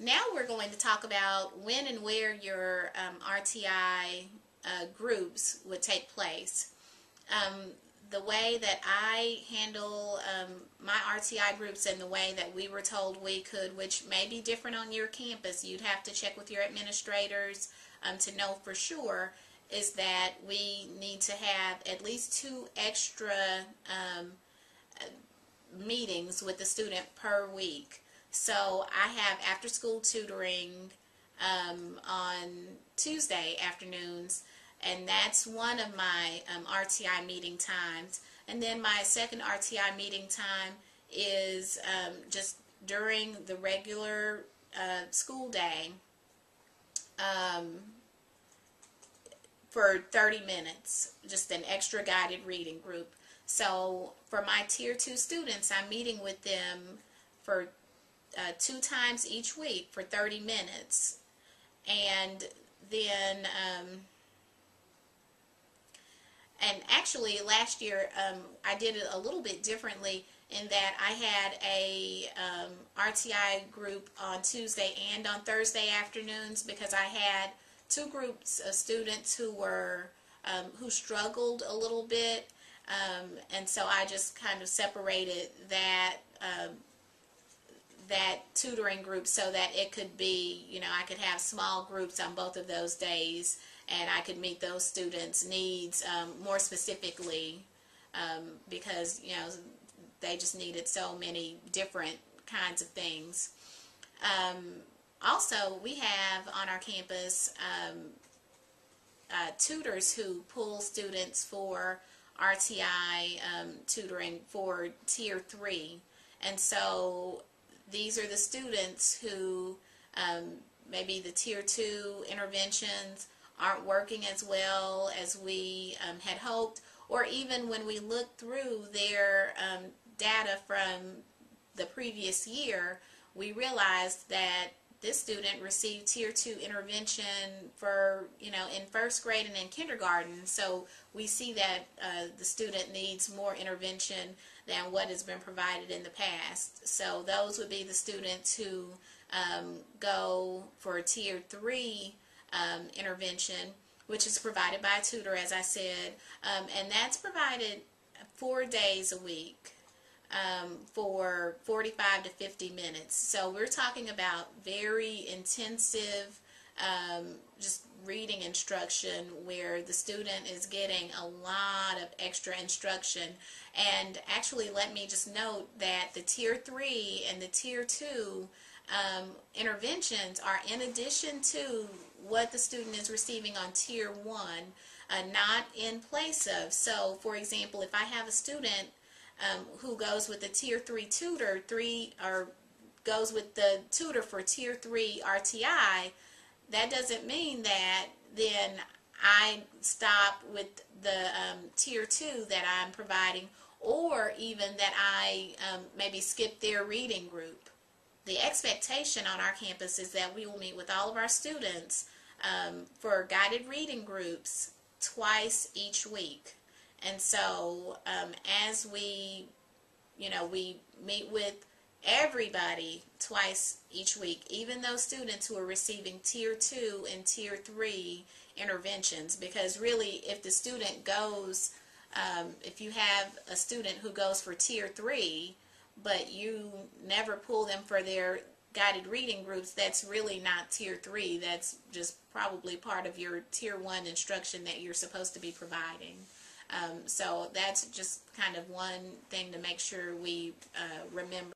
Now we're going to talk about when and where your RTI groups would take place. The way that I handle my RTI groups and the way that we were told we could, which may be different on your campus, you'd have to check with your administrators to know for sure, is that we need to have at least 2 extra meetings with the student per week. So I have after school tutoring on Tuesday afternoons, and that's one of my RTI meeting times. And then my second RTI meeting time is just during the regular school day for 30 minutes, just an extra guided reading group. So for my Tier 2 students, I'm meeting with them for 2 times each week for 30 minutes. And then, and actually last year I did it a little bit differently in that I had a RTI group on Tuesday and on Thursday afternoons, because I had 2 groups of students who were who struggled a little bit. And so I just kind of separated that that tutoring group so that it could be, I could have small groups on both of those days, and I could meet those students' needs more specifically, because, they just needed so many different kinds of things. Also, we have on our campus tutors who pull students for RTI tutoring for Tier 3. And so these are the students who maybe the Tier 2 interventions aren't working as well as we had hoped, or even when we look through their data from the previous year, we realized that this student received Tier 2 intervention for, in 1st grade and in kindergarten. So we see that the student needs more intervention than what has been provided in the past. So those would be the students who go for Tier 3 intervention, which is provided by a tutor, as I said, and that's provided 4 days a week. For 45 to 50 minutes. So we're talking about very intensive just reading instruction where the student is getting a lot of extra instruction. And actually, let me just note that the Tier 3 and the Tier 2 interventions are in addition to what the student is receiving on Tier 1, not in place of. So, for example, if I have a student who goes with the Tier 3 tutor, or goes with the tutor for Tier 3 RTI, that doesn't mean that then I stop with the Tier 2 that I'm providing, or even that I maybe skip their reading group. The expectation on our campus is that we will meet with all of our students for guided reading groups twice each week. And so as we meet with everybody twice each week, even those students who are receiving Tier 2 and Tier 3 interventions, because really if the student goes, if you have a student who goes for Tier 3, but you never pull them for their guided reading groups, that's really not Tier 3. That's just probably part of your Tier 1 instruction that you're supposed to be providing. So that's just kind of one thing to make sure we remember.